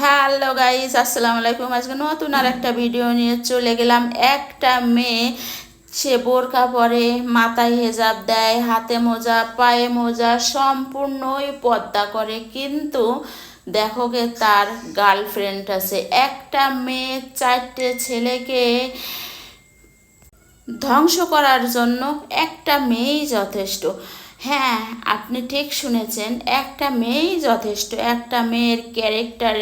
Hello guys, আসসালামু আলাইকুম। আজকে নতুন আর একটা ভিডিও নিয়ে চলে গেলাম। একটা মেয়ে, সে বোরকা পরে, মাথায় হেজাব দেয়, হাতে মোজা, পায়ে মোজা, সম্পূর্ণই পর্দা করে, কিন্তু দেখো গে তার গার্লফ্রেন্ড আছে। একটা মেয়ে চারটে ছেলেকে ধ্বংস করার জন্য একটা মেয়েই যথেষ্ট। হ্যাঁ, আপনি ঠিক শুনেছেন, একটা মেয়েই যথেষ্ট। একটা মেয়ের ক্যারেক্টার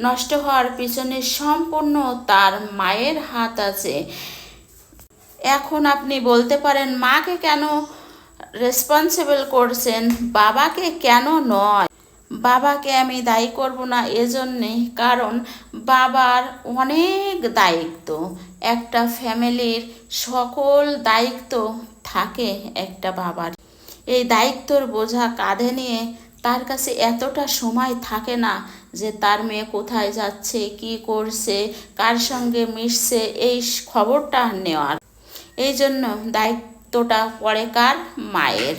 নষ্ট হওয়ার পিছনে সম্পূর্ণ তার মায়ের হাত আছে। এখন আপনি বলতে পারেন, মাকে কেন রেসপন্সিবল করছেন, বাবাকে কেন নয়? বাবাকে আমি দায়ী করব না এজন্যে, কারণ বাবার অনেক দায়িত্ব। একটা ফ্যামিলির সকল দায়িত্ব থাকে একটা বাবার। এই দায়িত্বর বোঝা কাঁধে নিয়ে তার কাছে এতটা সময় থাকে না যে তার মেয়ে কোথায় যাচ্ছে, কি করছে, কার সঙ্গে মিশছে, এই খবরটা নেওয়ার। এই জন্য দায়িত্বটা পড়ে কার? মায়ের।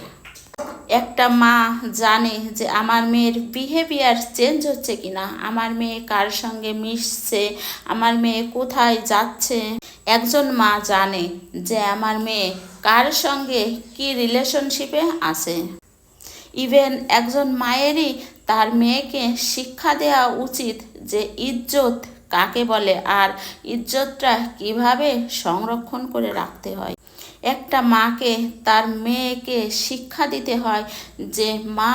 একটা মা জানে যে আমার মেয়ের বিহেভিয়ার চেঞ্জ হচ্ছে কিনা, আমার মেয়ে কার সঙ্গে মিশছে, আমার মেয়ে কোথায় যাচ্ছে। একজন মা জানে যে আমার মেয়ে কার সঙ্গে কি রিলেশনশিপে আছে। ইভেন একজন মায়েরই তার মেয়েকে শিক্ষা দেওয়া উচিত যে ইজ্জত কাকে বলে আর ইজ্জতটা কিভাবে সংরক্ষণ করে রাখতে হয়। একটা মাকে তার মেয়েকে শিক্ষা দিতে হয় যে মা,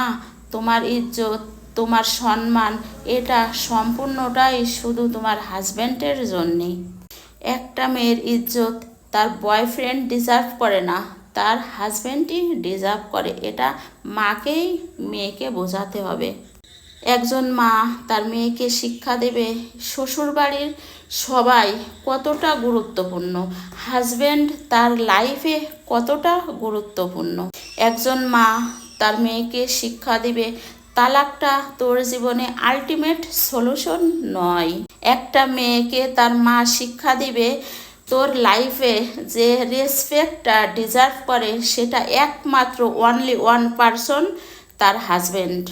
তোমার ইজ্জত, তোমার সম্মান, এটা সম্পূর্ণটাই শুধু তোমার হাজব্যান্ডের জন্যে। একটা মেয়ের ইজ্জত তার বয়ফ্রেন্ড ডিজার্ভ করে না, তার হাজব্যান্ডই ডিজার্ভ করে। এটা মাকেই মেয়েকে বোঝাতে হবে। একজন মা তার মেয়েকে শিক্ষা দেবে শ্বশুরবাড়ির সবাই কতটা গুরুত্বপূর্ণ, হাজব্যান্ড তার লাইফে কতটা গুরুত্বপূর্ণ। একজন মা তার মেয়েকে শিক্ষা দেবে তালাকটা তোর জীবনে আলটিমেট সলিউশন নয়। একটা মেয়েকে তার মা শিক্ষা দিবে তোর লাইফে যে রেসপেক্টটা ডিজার্ভ করে সেটা একমাত্র অনলি ওয়ান পারসন, তার হাজব্যান্ড।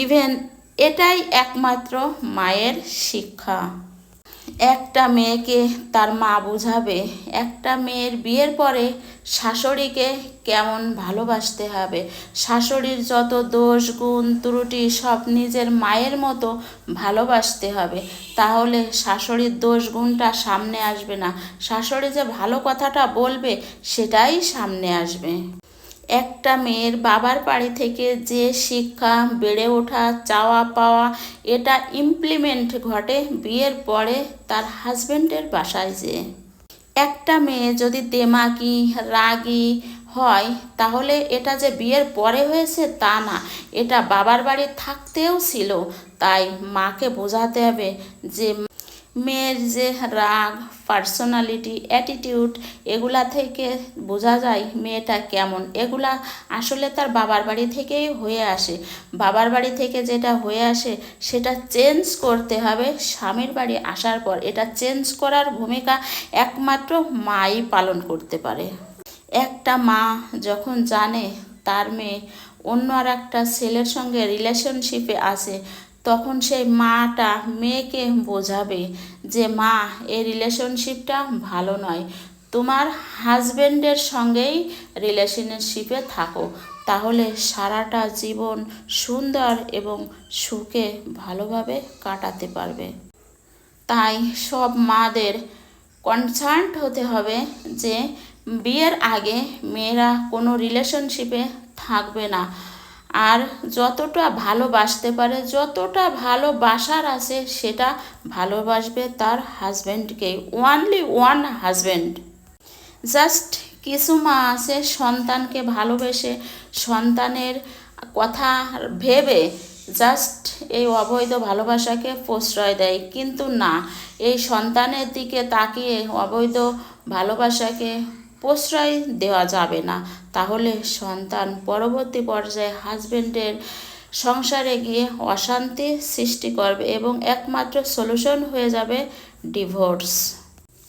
ইভেন এটাই একমাত্র মায়ের শিক্ষা। একটা মেয়েকে তার মা বোঝাবে একটা মেয়ের বিয়ের পরে শাশুড়িকে কেমন ভালোবাসতে হবে, শাশুড়ির যত দোষ গুণ ত্রুটি সব নিজের মায়ের মতো ভালোবাসতে হবে। তাহলে শাশুড়ির দোষ গুণটা সামনে আসবে না, শাশুড়ি যে ভালো কথাটা বলবে সেটাই সামনে আসবে। একটা মেয়ের বাবার বাড়ি থেকে যে শিক্ষা, বেড়ে ওঠা, চাওয়া পাওয়া, এটা ইমপ্লিমেন্ট ঘটে বিয়ের পরে তার হাজব্যান্ডের বাসায় যেয়ে। একটা মেয়ে যদি দেমাকি, রাগী হয়, তাহলে এটা যে বিয়ের পরে হয়েছে তা না, এটা বাবার বাড়ি থাকতেও ছিল। তাই মাকে বোঝাতে হবে যে মেয়ের যে রাগ, পার্সোনালিটি, অ্যাটিটিউড, এগুলা থেকে বোঝা যায় মেয়েটা কেমন। এগুলা আসলে তার বাবার বাড়ি থেকেই হয়ে আসে। বাবার বাড়ি থেকে যেটা হয়ে আসে সেটা চেঞ্জ করতে হবে স্বামীর বাড়ি আসার পর। এটা চেঞ্জ করার ভূমিকা একমাত্র মাই পালন করতে পারে। একটা মা যখন জানে তার মেয়ে অন্য আর একটা ছেলের সঙ্গে রিলেশনশিপে আছে, তখন সেই মাটা মেয়েকে বোঝাবে যে মা, এই রিলেশনশিপটা ভালো নয়, তোমার হাজব্যান্ডের সঙ্গেই রিলেশনশিপে থাকো, তাহলে সারাটা জীবন সুন্দর এবং সুখে ভালোভাবে কাটাতে পারবে। তাই সব মাদের কনসার্ন হতে হবে যে বিয়ের আগে মেয়েরা কোনো রিলেশনশিপে থাকবে না। আর যতটা ভালোবাসতে পারে, যতটা ভালোবাসার আছে, সেটা ভালোবাসবে তার হাজব্যান্ডকে, ওয়ানলি ওয়ান হাজব্যান্ড। জাস্ট কিছু মা আছে সন্তানকে ভালোবেসে, সন্তানের কথা ভেবে জাস্ট এই অবৈধ ভালোবাসাকে প্রশ্রয় দেয়, কিন্তু না, এই সন্তানের দিকে তাকিয়ে অবৈধ ভালোবাসাকে প্রশ্রয় দেওয়া যাবে না। তাহলে সন্তান পরবর্তী পর্যায়ে হাজব্যান্ডের সংসারে গিয়ে অশান্তি সৃষ্টি করবে এবং একমাত্র সলিউশন হয়ে যাবে ডিভোর্স।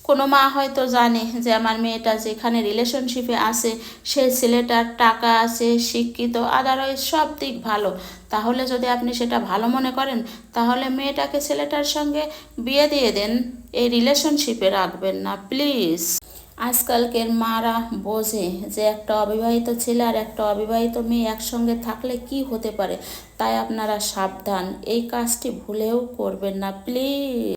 কোনো মা হয়তো জানে যে আমার মেয়েটা যেখানে রিলেশনশিপে আছে সেই ছেলেটার টাকা আছে, শিক্ষিত, আদারওয়াইজ সব দিক ভালো। তাহলে যদি আপনি সেটা ভালো মনে করেন, তাহলে মেয়েটাকে ছেলেটার সঙ্গে বিয়ে দিয়ে দেন, এই রিলেশনশিপে রাখবেন না প্লিজ। আজকালকের মারা বোঝে যে একটা অবিবাহিত ছেলে আর একটা অবিবাহিত মেয়ে একসঙ্গে থাকলে কি হতে পারে। তাই আপনারা সাবধান, এই কাজটি ভুলেও করবেন না প্লিজ।